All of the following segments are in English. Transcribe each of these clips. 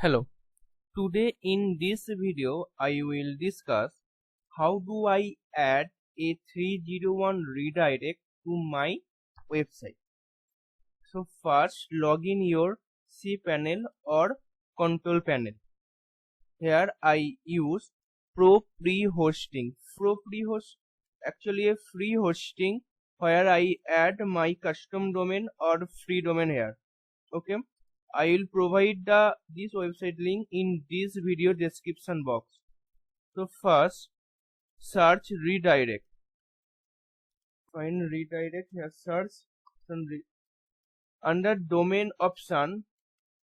Hello, today in this video I will discuss how do I add a 301 redirect to my website. So first log in your cPanel or control panel. Here I use Pro Pre-Hosting. Actually a free hosting where I add my custom domain or free domain here. Okay, I will provide this website link in this video description box. So first search redirect. Find redirect here, search under domain option.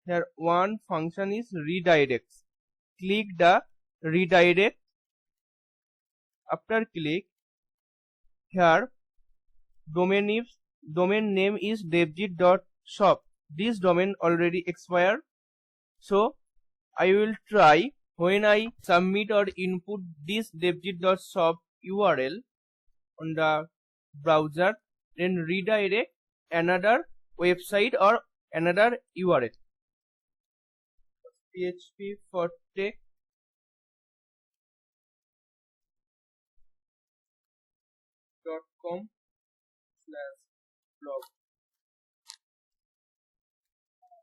Here one function is redirects. Click the redirect. After click, here domain name is devjit.shop. This domain already expired, so I will try when I submit or input this devjit.shop URL on the browser, then redirect another website or another URL. PHP for tech.com/blog.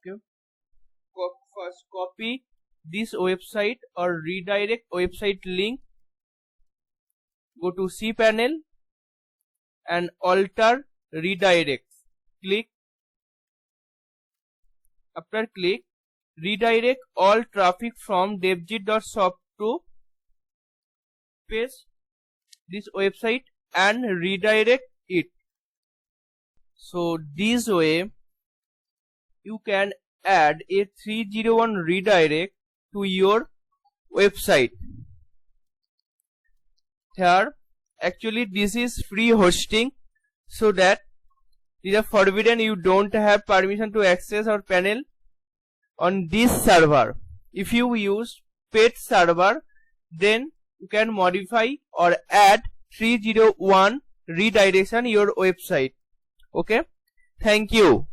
Okay. First copy this website or redirect website link. Go to cPanel and alter redirects. Click. After click, redirect all traffic from devjit.shop to paste this website and redirect it. So this way you can add a 301 redirect to your website. Here actually this is free hosting, so that it is forbidden. You don't have permission to access our panel on this server. If you use paid server, then you can modify or add 301 redirection your website. Okay, thank you.